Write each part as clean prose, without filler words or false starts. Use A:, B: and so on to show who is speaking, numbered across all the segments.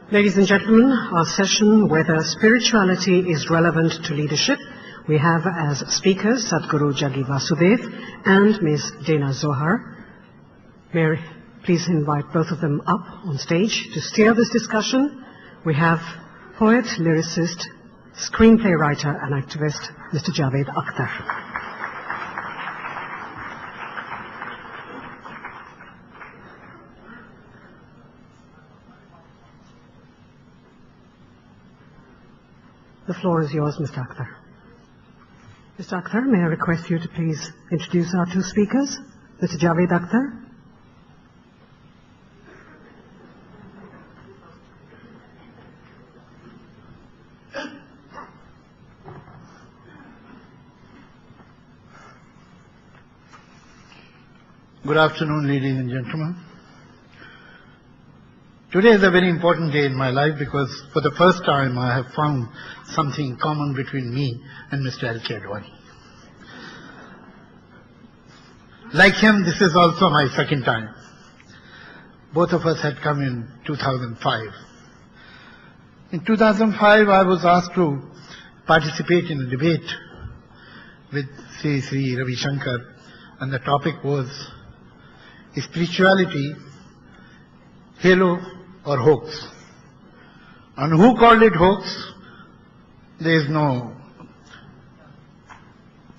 A: Ladies and gentlemen, our session, whether spirituality is relevant to leadership, we have as speakers Sadhguru Jaggi Vasudev and Ms. Dana Zohar. May I please invite both of them up on stage to steer this discussion. We have poet, lyricist, screenplay writer and activist, Mr. Javed Akhtar. The floor is yours, Mr. Akhtar. Mr. Akhtar, may I request you to please introduce our two speakers? Mr. Javed Akhtar.
B: Good afternoon, ladies and gentlemen. Today is a very important day in my life because for the first time I have found something common between me and Mr. L.K. Advani. Like him, this is also my second time. Both of us had come in 2005. In 2005, I was asked to participate in a debate with Sri Ravi Shankar, and the topic was spirituality, halo or hoax. And who called it hoax? There is no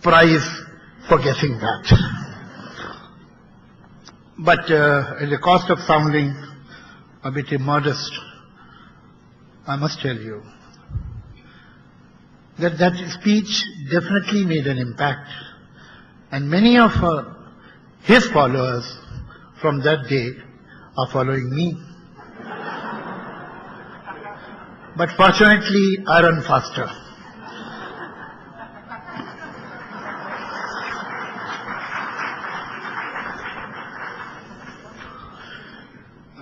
B: prize for guessing that. But at the cost of sounding a bit immodest, I must tell you that that speech definitely made an impact, and many of his followers from that day are following me. But fortunately, I run faster.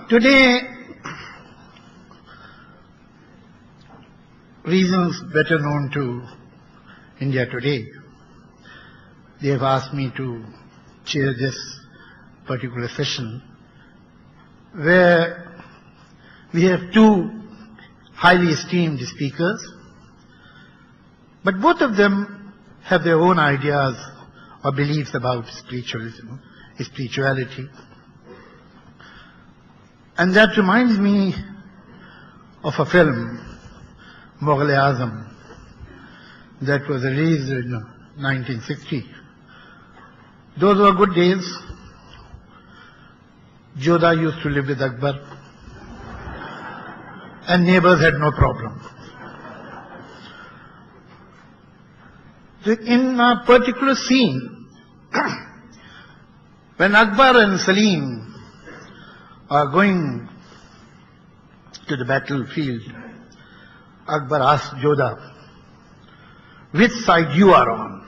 B: Today, reasons better known to India Today, they have asked me to chair this particular session, where we have two highly esteemed speakers, but both of them have their own ideas or beliefs about spirituality. And that reminds me of a film, Mughal-e-Azam, that was released in 1960. Those were good days. Jodha used to live with Akbar, and neighbors had no problem. In a particular scene, when Akbar and Salim are going to the battlefield, Akbar asks Jodha, which side you are on?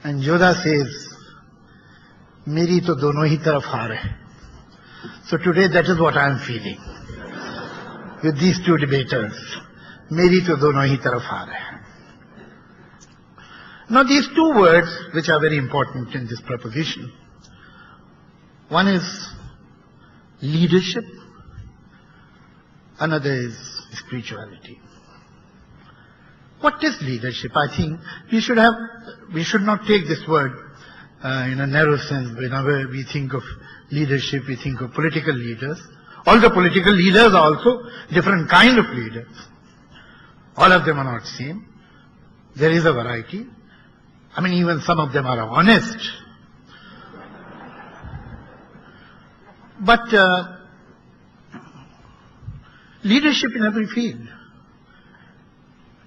B: And Jodha says, Meri to dono hi taraf haar hai. So today that is what I am feeling with these two debaters. Meri to dono hi taraf haar hai. Now these two words which are very important in this proposition. One is leadership, another is spirituality. What is leadership? I think we should not take this word in a narrow sense. Whenever we think of leadership, we think of political leaders. All the political leaders are also different kind of leaders. All of them are not same. There is a variety. I mean, even some of them are honest. But leadership in every field,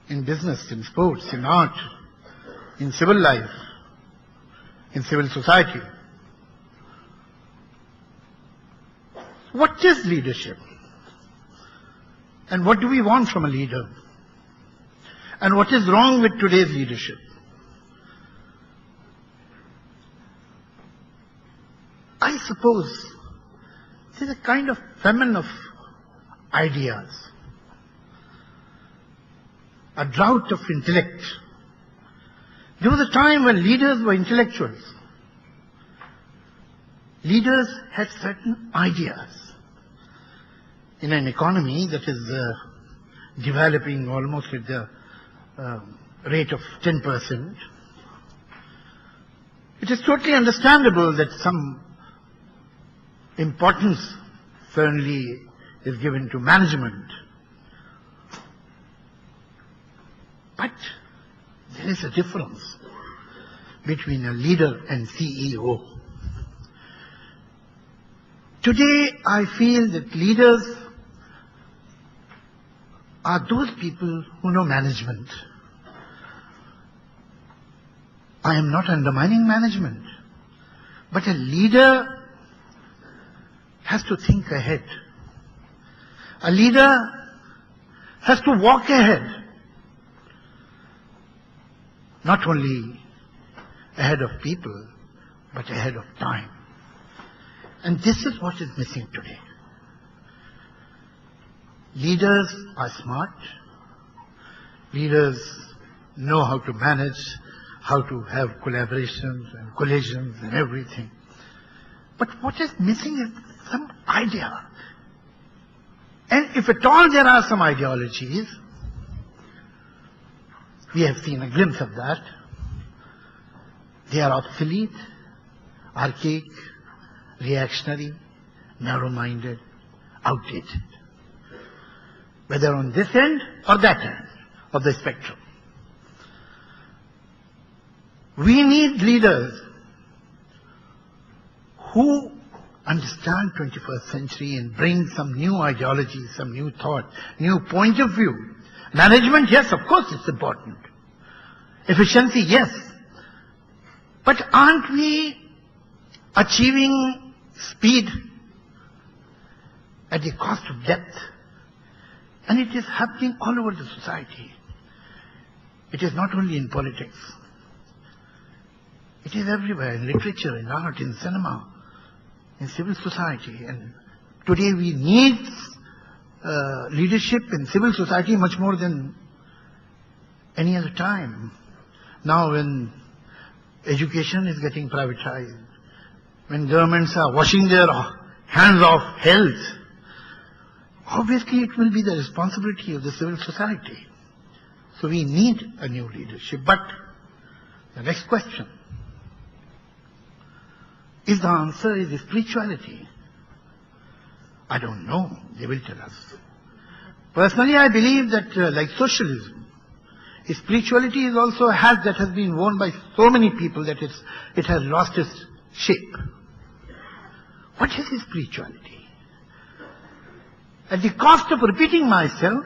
B: in business, in sports, in art, in civil life, in civil society. What is leadership? And what do we want from a leader? And what is wrong with today's leadership? I suppose there's a kind of famine of ideas, a drought of intellect. There was a time when leaders were intellectuals. Leaders had certain ideas. in an economy that is developing almost at the rate of 10%, it is totally understandable that some importance certainly is given to management. But there is a difference between a leader and CEO. Today, I feel that leaders are those people who know management. I am not undermining management, but a leader has to think ahead. A leader has to walk ahead. Not only ahead of people, but ahead of time. And this is what is missing today. Leaders are smart. Leaders know how to manage, how to have collaborations and collisions and everything. But what is missing is some idea. And if at all there are some ideologies, we have seen a glimpse of that. They are obsolete, archaic, reactionary, narrow-minded, outdated. Whether on this end or that end of the spectrum. We need leaders who understand 21st century and bring some new ideology, some new thought, new point of view. Management, yes, of course it's important. Efficiency, yes. But aren't we achieving speed at the cost of depth? And it is happening all over the society. It is not only in politics. It is everywhere, in literature, in art, in cinema, in civil society. And today we need leadership in civil society much more than any other time. Now when education is getting privatized, when governments are washing their hands off health, obviously it will be the responsibility of the civil society. So we need a new leadership. But the next question is the answer is spirituality. I don't know. They will tell us. Personally, I believe that like socialism, spirituality is also a hat that has been worn by so many people that it has lost its shape. What is spirituality? At the cost of repeating myself,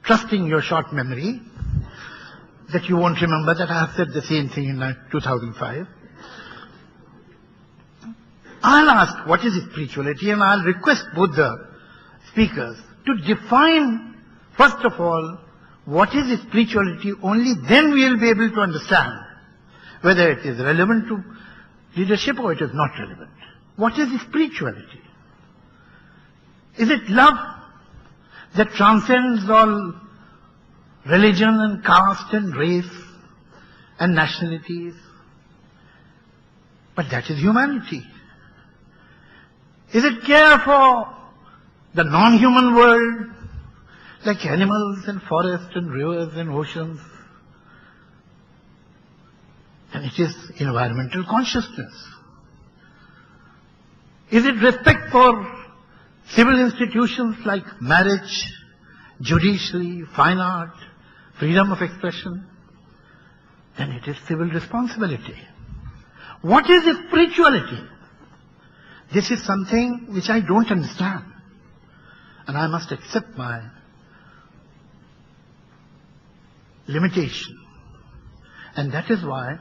B: trusting your short memory, that you won't remember that I have said the same thing in 2005, I'll ask what is spirituality, and I'll request both the speakers to define, first of all, what is spirituality. Only then we will be able to understand whether it is relevant to leadership or it is not relevant. What is spirituality? Is it love that transcends all religion and caste and race and nationalities? But that is humanity. Is it care for the non-human world, like animals and forests and rivers and oceans? And it is environmental consciousness. Is it respect for civil institutions like marriage, judiciary, fine art, freedom of expression? Then it is civil responsibility. What is spirituality? This is something which I don't understand. And I must accept my limitation. And that is why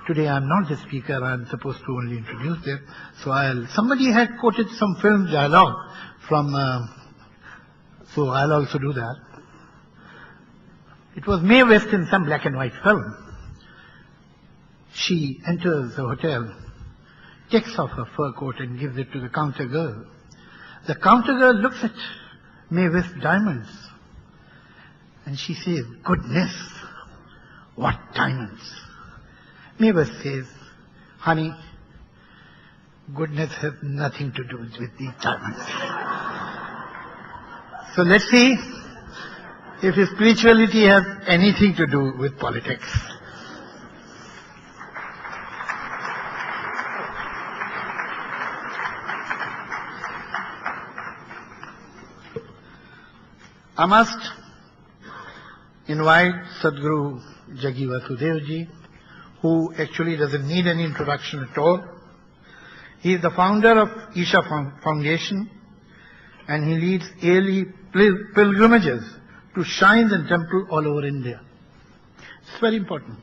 B: today I am not the speaker, I am supposed to only introduce them. So somebody had quoted some film dialogue from, so I'll also do that. It was Mae West in some black and white film. She enters the hotel, takes off her fur coat and gives it to the counter girl. The counter girl looks at Mae West diamonds and she says, "Goodness, what diamonds." Mae West says, "Honey, Goodness has nothing to do with these diamonds. So let's see if his spirituality has anything to do with politics. I must invite Sadhguru Jaggi Vasudev ji, who actually doesn't need any introduction at all. He is the founder of Isha Foundation, and he leads yearly pilgrimages to shrines and temples all over India. It's very important.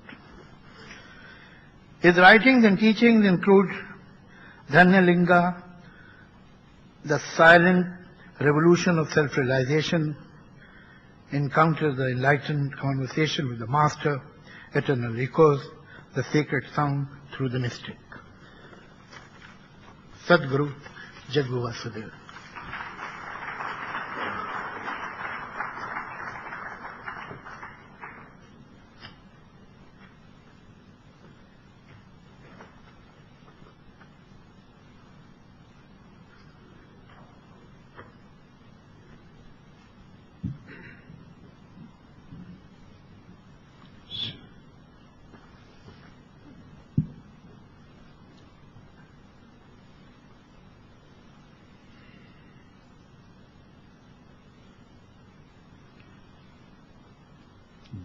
B: His writings and teachings include Dhanyalinga, The Silent Revolution of Self-Realization, Encounter the Enlightened Conversation with the Master, Eternal Echoes, The Sacred Sound Through the Mystic. Sadhguru Jaggi Vasudev.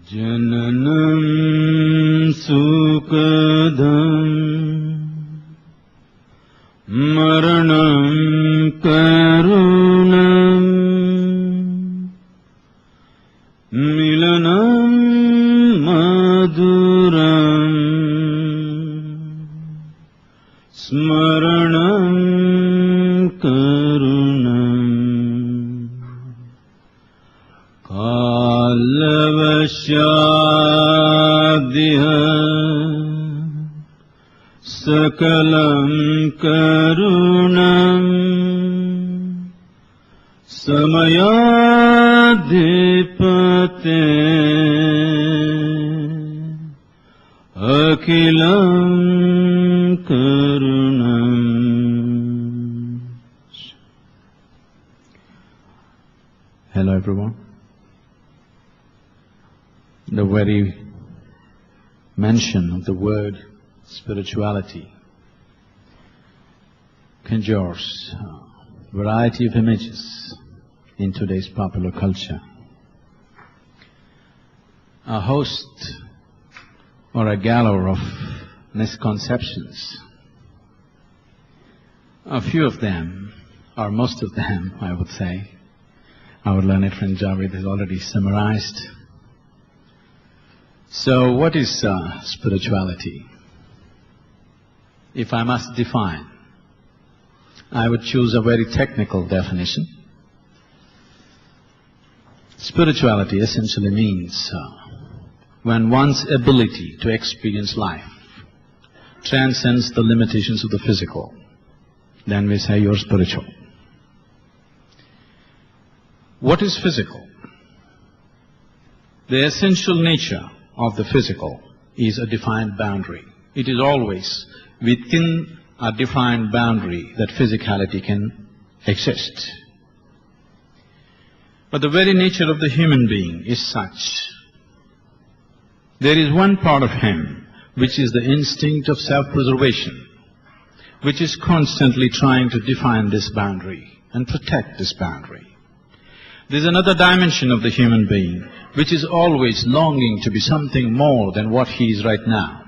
C: Jananam sukadam maranam karunam milanam maduram smaranam karunam kalavashyadhiha sakalam karunam samayadhipate akilam karunam. Hello everyone. The very mention of the word spirituality conjures a variety of images in today's popular culture. A host or a galore of misconceptions. A few of them, or most of them, I would say, our learned friend Javed has already summarized. So what is spirituality? If I must define, I would choose a very technical definition. Spirituality essentially means when one's ability to experience life transcends the limitations of the physical, then we say you're spiritual. What is physical? The essential nature of the physical is a defined boundary. It is always within a defined boundary that physicality can exist. But the very nature of the human being is such. There is one part of him which is the instinct of self-preservation, which is constantly trying to define this boundary and protect this boundary. There's another dimension of the human being which is always longing to be something more than what he is right now.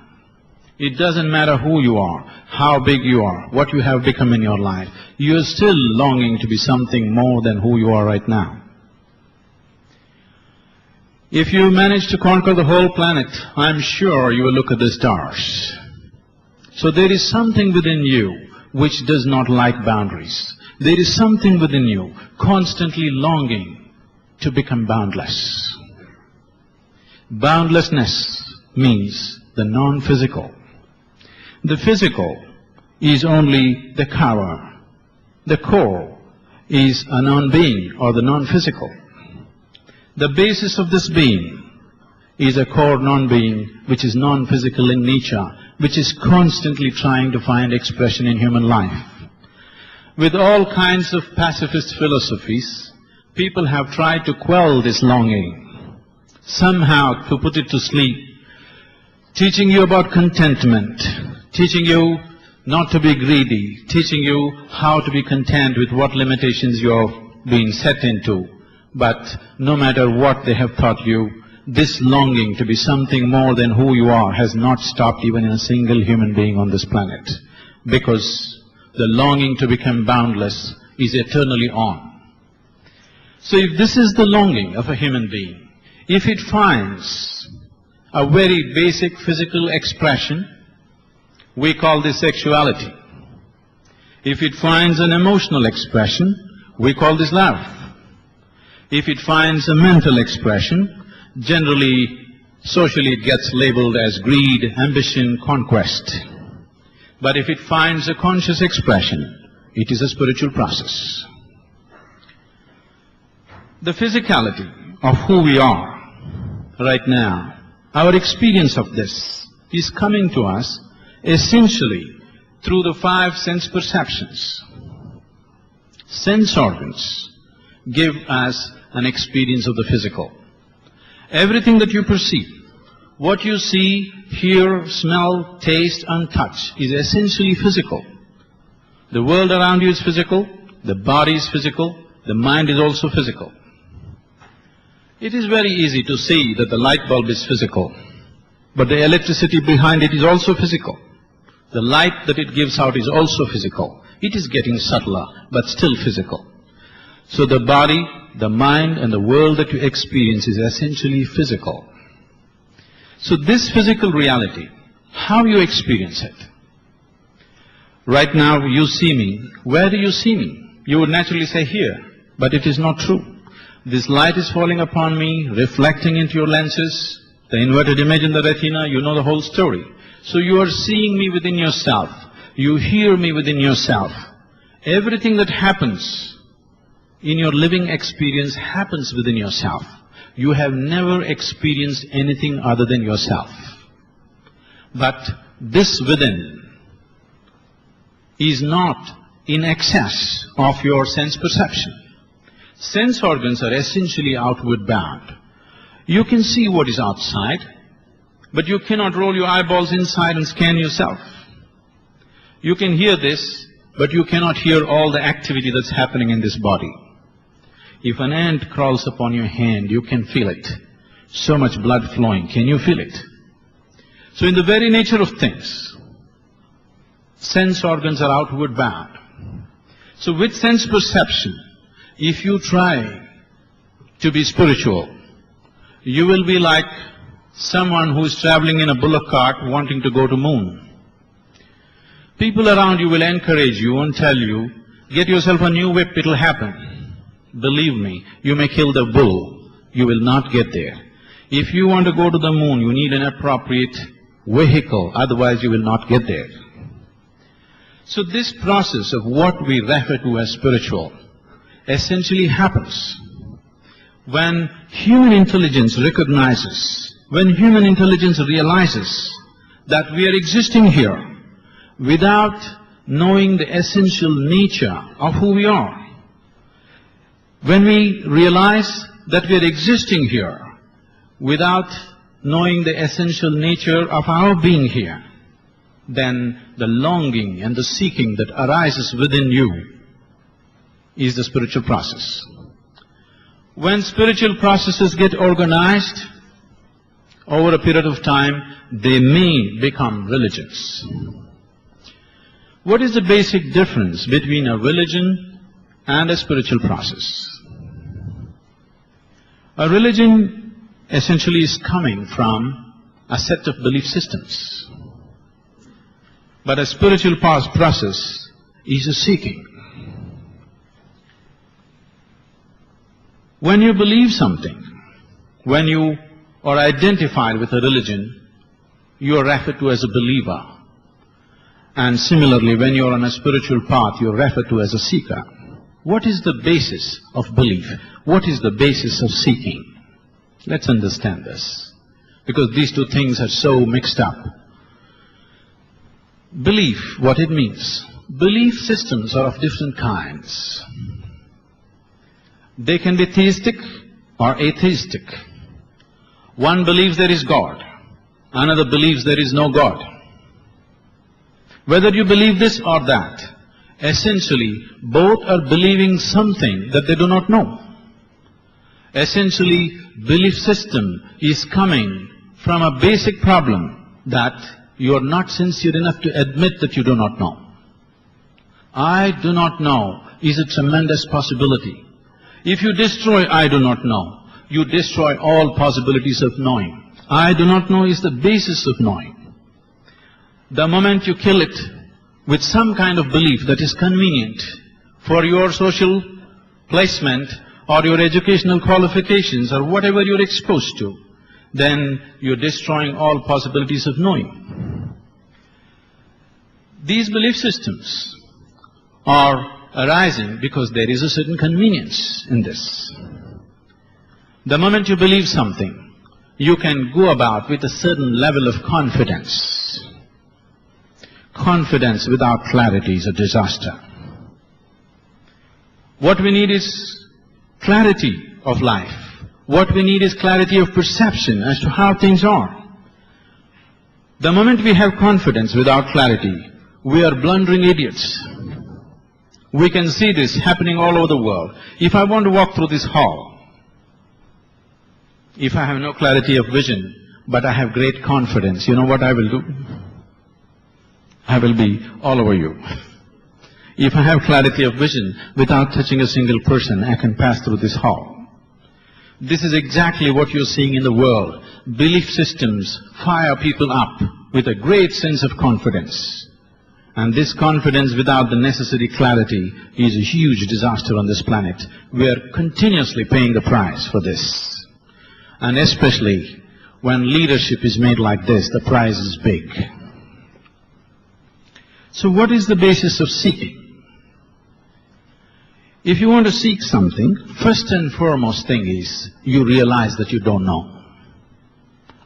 C: It doesn't matter who you are, how big you are, what you have become in your life, you are still longing to be something more than who you are right now. If you manage to conquer the whole planet, I'm sure you will look at the stars. So there is something within you which does not like boundaries. There is something within you constantly longing to become boundless. Boundlessness means the non-physical. The physical is only the cover. The core is a non-being or the non-physical. The basis of this being is a core non-being which is non-physical in nature, which is constantly trying to find expression in human life. With all kinds of pacifist philosophies, people have tried to quell this longing, somehow to put it to sleep, teaching you about contentment, teaching you not to be greedy, teaching you how to be content with what limitations you're being set into. But no matter what they have taught you, this longing to be something more than who you are has not stopped even in a single human being on this planet, because the longing to become boundless is eternally on. So if this is the longing of a human being, if it finds a very basic physical expression, we call this sexuality. If it finds an emotional expression, we call this love. If it finds a mental expression, generally, socially it gets labeled as greed, ambition, conquest. But if it finds a conscious expression, it is a spiritual process. The physicality of who we are right now, our experience of this is coming to us essentially through the 5 sense perceptions. Sense organs give us an experience of the physical. Everything that you perceive, what you see, hear, smell, taste and touch is essentially physical. The world around you is physical, the body is physical, the mind is also physical. It is very easy to see that the light bulb is physical, but the electricity behind it is also physical. The light that it gives out is also physical. It is getting subtler, but still physical. So the body, the mind and the world that you experience is essentially physical. So this physical reality, how you experience it? Right now you see me. Where do you see me? You would naturally say here, but it is not true. This light is falling upon me, reflecting into your lenses, the inverted image in the retina, you know the whole story. So you are seeing me within yourself. You hear me within yourself. Everything that happens in your living experience happens within yourself. You have never experienced anything other than yourself. But this within is not in excess of your sense perception. Sense organs are essentially outward bound. You can see what is outside, but you cannot roll your eyeballs inside and scan yourself. You can hear this, but you cannot hear all the activity that's happening in this body. If an ant crawls upon your hand, you can feel it. So much blood flowing, can you feel it? So in the very nature of things, sense organs are outward bound. So with sense perception, if you try to be spiritual, you will be like someone who is traveling in a bullock cart wanting to go to moon. People around you will encourage you and tell you, get yourself a new whip, it'll happen. Believe me, you may kill the bull, you will not get there. If you want to go to the moon, you need an appropriate vehicle, otherwise you will not get there. So this process of what we refer to as spiritual essentially happens when human intelligence recognizes, when human intelligence realizes that we are existing here without knowing the essential nature of who we are. When we realize that we are existing here without knowing the essential nature of our being here, then the longing and the seeking that arises within you is the spiritual process. When spiritual processes get organized, over a period of time, they may become religions. What is the basic difference between a religion and a spiritual process? A religion essentially is coming from a set of belief systems. But a spiritual process is a seeking. When you believe something, when you are identified with a religion, you are referred to as a believer. And similarly, when you are on a spiritual path, you are referred to as a seeker. What is the basis of belief? What is the basis of seeking? Let's understand this, because these two things are so mixed up. Belief, what it means. Belief systems are of different kinds. They can be theistic or atheistic. One believes there is God, another believes there is no God. Whether you believe this or that, essentially both are believing something that they do not know. Essentially, belief system is coming from a basic problem that you are not sincere enough to admit that you do not know. I do not know is a tremendous possibility. If you destroy I do not know, you destroy all possibilities of knowing. I do not know is the basis of knowing. The moment you kill it with some kind of belief that is convenient for your social placement or your educational qualifications or whatever you're exposed to, then you're destroying all possibilities of knowing. These belief systems are arising because there is a certain convenience in this. The moment you believe something, you can go about with a certain level of confidence. Confidence without clarity is a disaster. What we need is clarity of life. What we need is clarity of perception as to how things are. The moment we have confidence without clarity, we are blundering idiots. We can see this happening all over the world. If I want to walk through this hall, if I have no clarity of vision, but I have great confidence, you know what I will do? I will be all over you. If I have clarity of vision, without touching a single person, I can pass through this hall. This is exactly what you're seeing in the world. Belief systems fire people up with a great sense of confidence. And this confidence without the necessary clarity is a huge disaster on this planet. We are continuously paying the price for this. And especially when leadership is made like this, the price is big. So what is the basis of seeking? If you want to seek something, first and foremost thing is you realize that you don't know.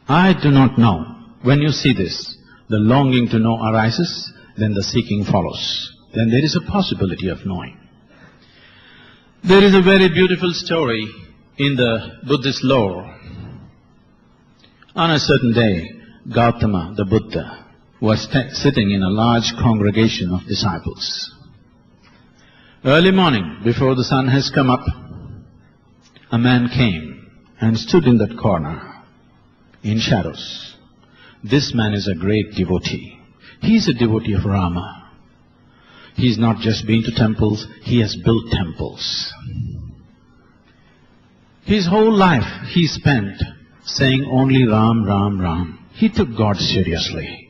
C: I do not know. When you see this, the longing to know arises, then the seeking follows. Then there is a possibility of knowing. There is a very beautiful story in the Buddhist lore. On a certain day, Gautama, the Buddha, was sitting in a large congregation of disciples. Early morning, before the sun has come up, a man came and stood in that corner, in shadows. This man is a great devotee. He is a devotee of Rama. He's not just been to temples, he has built temples. His whole life he spent saying only Ram, Ram, Ram. He took God seriously.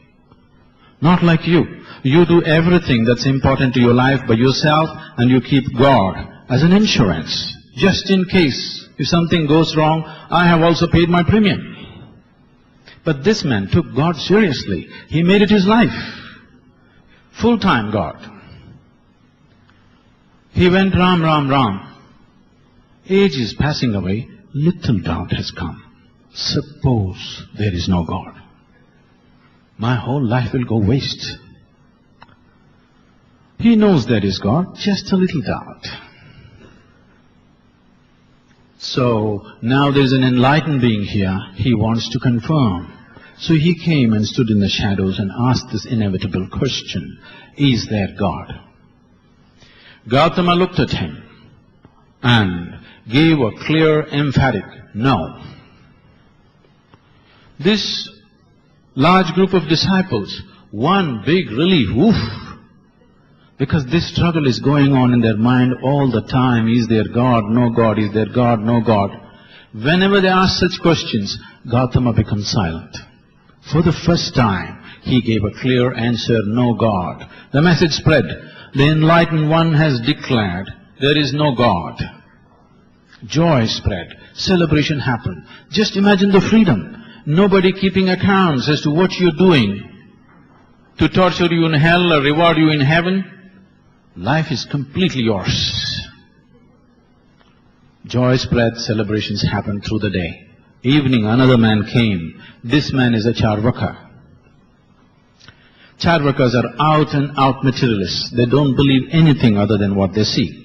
C: Not like you. You do everything that's important to your life by yourself and you keep God as an insurance. Just in case, if something goes wrong, I have also paid my premium. But this man took God seriously. He made it his life. Full-time God. He went Ram, Ram, Ram. Age is passing away. Little doubt has come. Suppose there is no God. My whole life will go waste. He knows there is God, just a little doubt. So now there is an enlightened being here, he wants to confirm. So he came and stood in the shadows and asked this inevitable question, is there God? Gautama looked at him and gave a clear, emphatic no. This large group of disciples, one big relief, woof, because this struggle is going on in their mind all the time. Is there God? No God. Is there God? No God. Whenever they ask such questions, Gautama becomes silent. For the first time, he gave a clear answer, no God. The message spread. The enlightened one has declared, there is no God. Joy spread. Celebration happened. Just imagine the freedom. Nobody keeping accounts as to what you're doing to torture you in hell or reward you in heaven. Life is completely yours. Joy spread, celebrations happened through the day. Evening, another man came. This man is a Charvaka. Charvakas are out and out materialists. They don't believe anything other than what they see.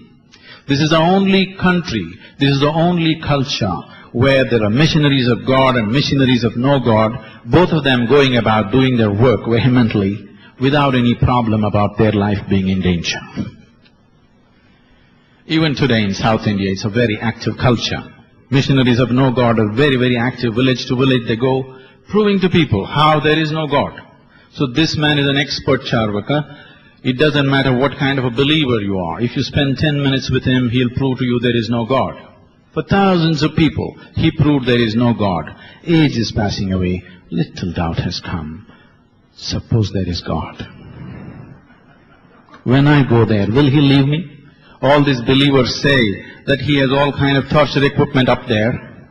C: This is the only country, this is the only culture where there are missionaries of God and missionaries of no God, both of them going about doing their work vehemently without any problem about their life being in danger. Even today in South India, it's a very active culture. Missionaries of no God are very, very active. Village to village they go, proving to people how there is no God. So this man is an expert Charvaka. It doesn't matter what kind of a believer you are. If you spend 10 minutes with him, he'll prove to you there is no God. For thousands of people, he proved there is no God. Age is passing away. Little doubt has come. Suppose there is God. When I go there, will he leave me? All these believers say that he has all kind of torture equipment up there.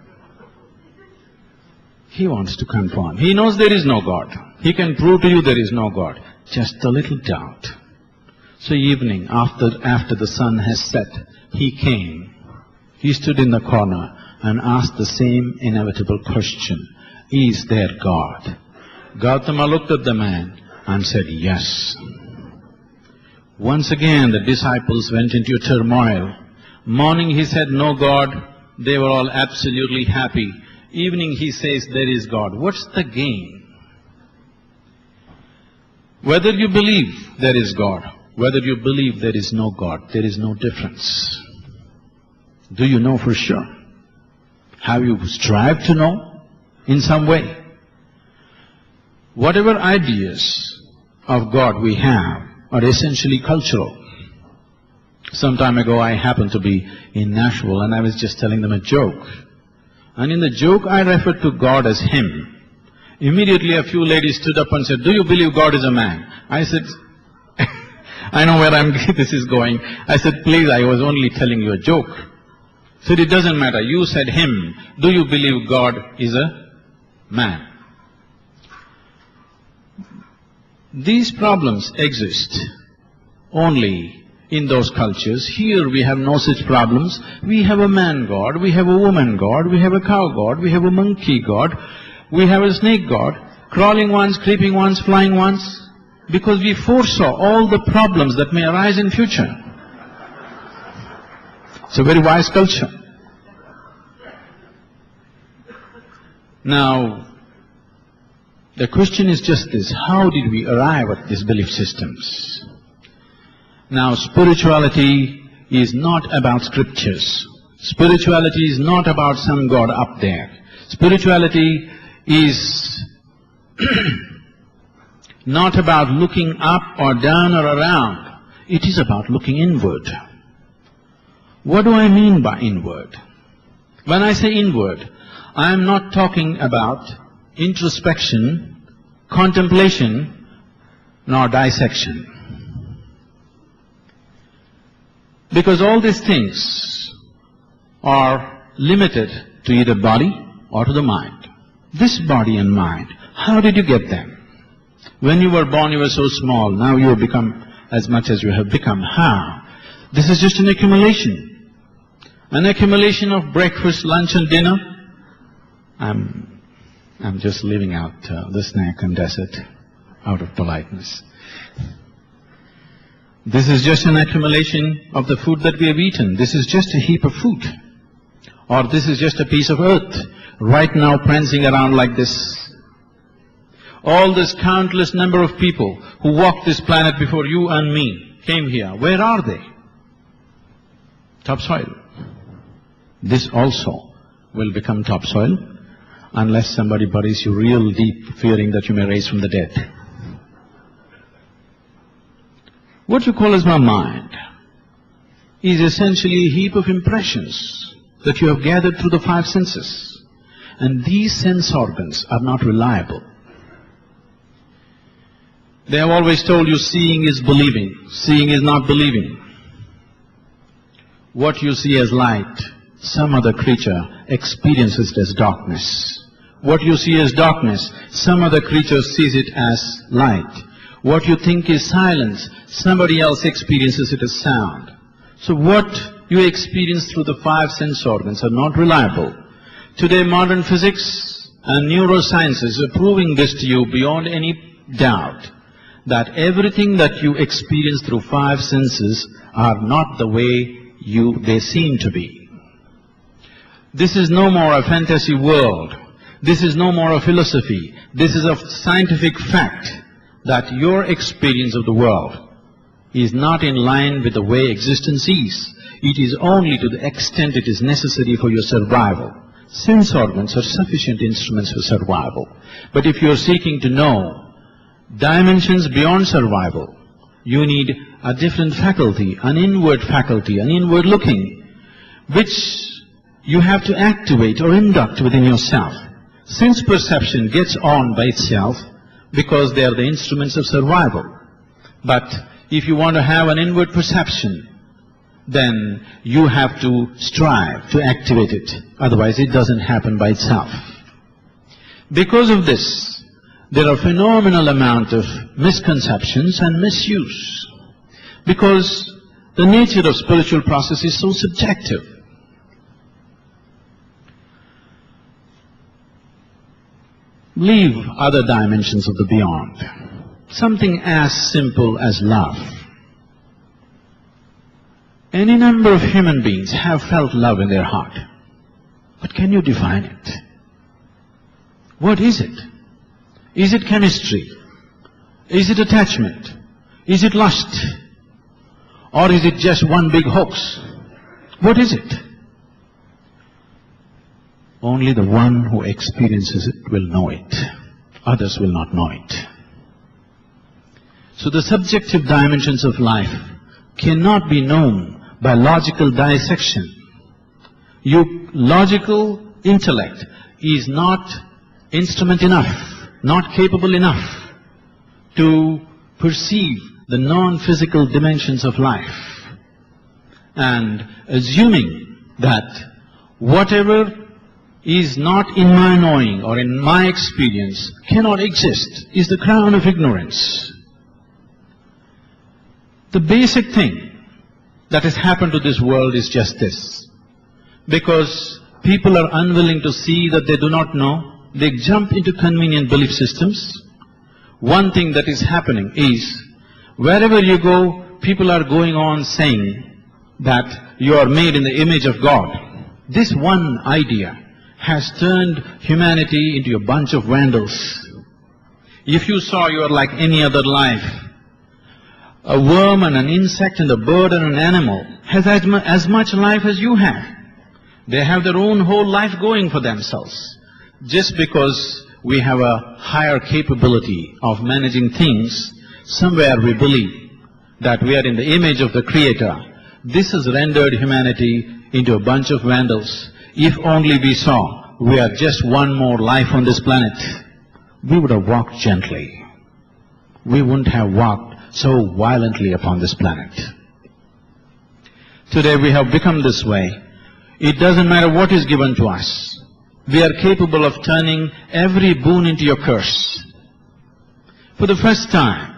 C: He wants to confirm. He knows there is no God. He can prove to you there is no God. Just a little doubt. So evening, after the sun has set, he came. He stood in the corner and asked the same inevitable question. Is there God? Gautama looked at the man and said, yes. Once again the disciples went into a turmoil. Morning he said, no God. They were all absolutely happy. Evening he says, there is God. What's the gain? Whether you believe there is God, whether you believe there is no God, there is no difference. Do you know for sure? Have you strived to know in some way? Whatever ideas of God we have are essentially cultural. Some time ago I happened to be in Nashville and I was just telling them a joke. And in the joke I referred to God as Him. Immediately a few ladies stood up and said, do you believe God is a man? I said, I know where this is going. I said, please, I was only telling you a joke. Said, it doesn't matter. You said Him. Do you believe God is a man? These problems exist only in those cultures. Here we have no such problems. We have a man God, we have a woman God, we have a cow God, we have a monkey God, we have a snake God, crawling ones, creeping ones, flying ones, because we foresaw all the problems that may arise in future. It's a very wise culture. Now, the question is just this: how did we arrive at these belief systems? Now, spirituality is not about scriptures. Spirituality is not about some God up there. Spirituality is not about looking up or down or around. It is about looking inward. What do I mean by inward? When I say inward, I am not talking about introspection, contemplation, nor dissection. Because all these things are limited to either body or to the mind. This body and mind, how did you get them? When you were born, you were so small. Now you have become as much as you have become. How? This is just an accumulation. An accumulation of breakfast, lunch and dinner. I'm just leaving out the snack and dessert out of politeness. This is just an accumulation of the food that we have eaten. This is just a heap of food. Or this is just a piece of earth right now prancing around like this. All this countless number of people who walked this planet before you and me came here. Where are they? Topsoil. This also will become topsoil unless somebody buries you real deep, fearing that you may rise from the dead. What you call as my mind is essentially a heap of impressions that you have gathered through the five senses. And these sense organs are not reliable. They have always told you seeing is believing, seeing is not believing. What you see as light, some other creature experiences it as darkness. What you see as darkness, some other creature sees it as light. What you think is silence, somebody else experiences it as sound. So what you experience through the five sense organs are not reliable. Today modern physics and neurosciences are proving this to you beyond any doubt, that everything that you experience through five senses are not the way they seem to be. This is no more a fantasy world. This is no more a philosophy. This is a scientific fact that your experience of the world is not in line with the way existence is. It is only to the extent it is necessary for your survival. Sense organs are sufficient instruments for survival. But if you are seeking to know dimensions beyond survival, you need a different faculty, an inward looking, which you have to activate or induct within yourself. Sense perception gets on by itself because they are the instruments of survival. But if you want to have an inward perception, then you have to strive to activate it. Otherwise it doesn't happen by itself. Because of this, there are phenomenal amount of misconceptions and misuse. Because the nature of spiritual process is so subjective. Leave other dimensions of the beyond. Something as simple as love. Any number of human beings have felt love in their heart. But can you define it? What is it? Is it chemistry? Is it attachment? Is it lust? Or is it just one big hoax? What is it? Only the one who experiences it will know it. Others will not know it. So the subjective dimensions of life cannot be known by logical dissection. Your logical intellect is not instrument enough, not capable enough to perceive the non-physical dimensions of life. And assuming that whatever is not in my knowing or in my experience cannot exist is the crown of ignorance. The basic thing that has happened to this world is just this. Because people are unwilling to see that they do not know, they jump into convenient belief systems. One thing that is happening is, wherever you go, people are going on saying that you are made in the image of God. This one idea has turned humanity into a bunch of vandals. If you saw you are like any other life, a worm and an insect and a bird and an animal has as much life as you have. They have their own whole life going for themselves. Just because we have a higher capability of managing things, somewhere we believe that we are in the image of the Creator. This has rendered humanity into a bunch of vandals. If only we saw we are just one more life on this planet, we would have walked gently. We wouldn't have walked so violently upon this planet. Today we have become this way. It doesn't matter what is given to us. We are capable of turning every boon into a curse. For the first time,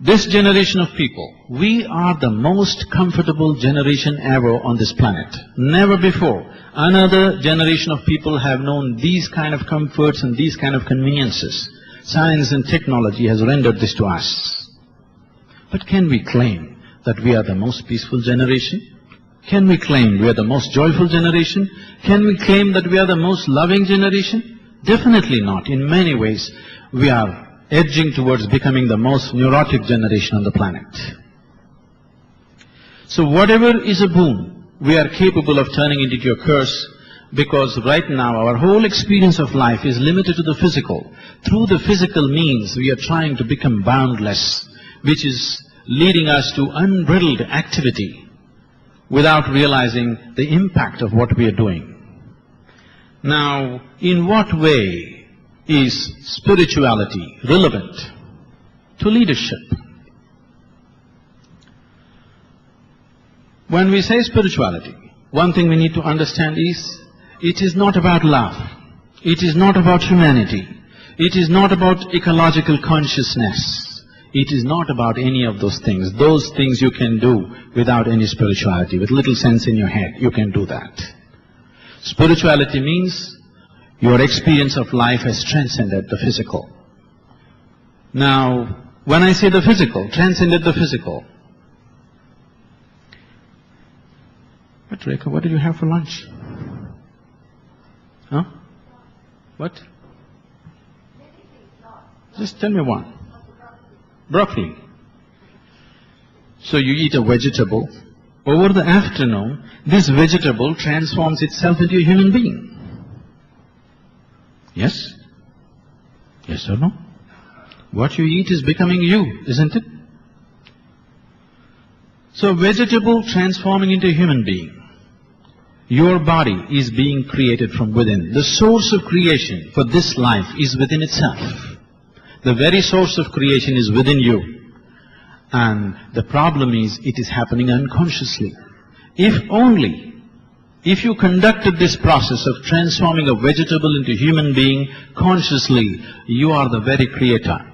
C: this generation of people, we are the most comfortable generation ever on this planet. Never before another generation of people have known these kind of comforts and these kind of conveniences. Science and technology has rendered this to us. But can we claim that we are the most peaceful generation? Can we claim we are the most joyful generation? Can we claim that we are the most loving generation? Definitely not. In many ways, we are edging towards becoming the most neurotic generation on the planet. So whatever is a boon, we are capable of turning it into a curse, because right now our whole experience of life is limited to the physical. Through the physical means, we are trying to become boundless, which is leading us to unbridled activity without realizing the impact of what we are doing. Now, in what way is spirituality relevant to leadership? When we say spirituality, one thing we need to understand is, it is not about love. It is not about humanity. It is not about ecological consciousness. It is not about any of those things. Those things you can do without any spirituality. With little sense in your head, you can do that. Spirituality means your experience of life has transcended the physical. Now, when I say the physical, transcended the physical. What, Rekha, what did you have for lunch? Huh? What? Just tell me one. Broccoli. So you eat a vegetable. Over the afternoon, this vegetable transforms itself into a human being. Yes? Yes or no? What you eat is becoming you, isn't it? So vegetable transforming into a human being. Your body is being created from within. The source of creation for this life is within itself. The very source of creation is within you. And the problem is, it is happening unconsciously. If you conducted this process of transforming a vegetable into human being consciously, you are the very creator.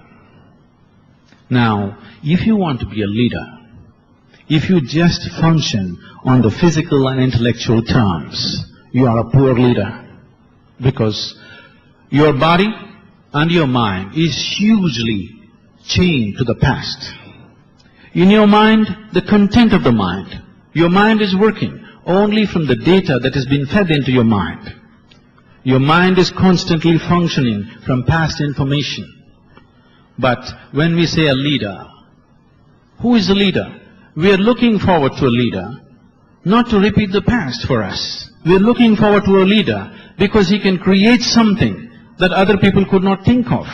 C: Now, if you want to be a leader, if you just function on the physical and intellectual terms, you are a poor leader. Because your body and your mind is hugely chained to the past. In your mind, the content of the mind, your mind is working only from the data that has been fed into your mind. Your mind is constantly functioning from past information. But when we say a leader, who is a leader? We are looking forward to a leader, not to repeat the past for us. We are looking forward to a leader because he can create something that other people could not think of.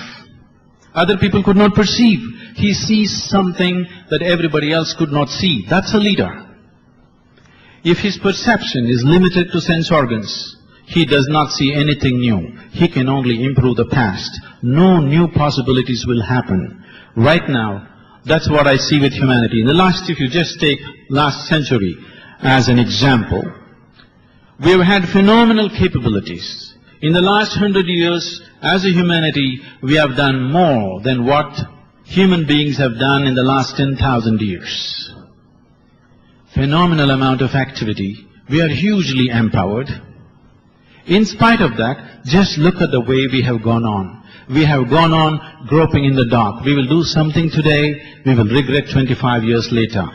C: Other people could not perceive. He sees something that everybody else could not see. That's a leader. If his perception is limited to sense organs, he does not see anything new. He can only improve the past. No new possibilities will happen. Right now, that's what I see with humanity. In the last, if you just take last century as an example, we have had phenomenal capabilities. In the last 100 years, as a humanity, we have done more than what human beings have done in the last 10,000 years. Phenomenal amount of activity. We are hugely empowered. In spite of that, just look at the way we have gone on. We have gone on groping in the dark. We will do something today, we will regret 25 years later.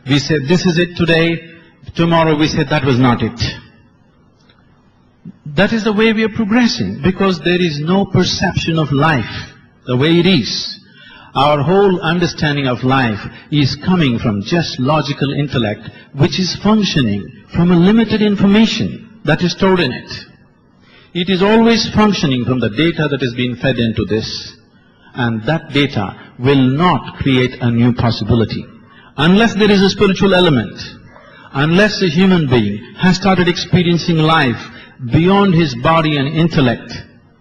C: We said this is it today, tomorrow we said that was not it. That is the way we are progressing, because there is no perception of life the way it is. Our whole understanding of life is coming from just logical intellect, which is functioning from a limited information that is stored in it. It is always functioning from the data that is being fed into this, and that data will not create a new possibility. Unless there is a spiritual element, unless a human being has started experiencing life beyond his body and intellect,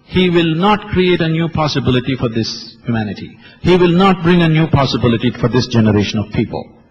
C: he will not create a new possibility for this humanity. He will not bring a new possibility for this generation of people.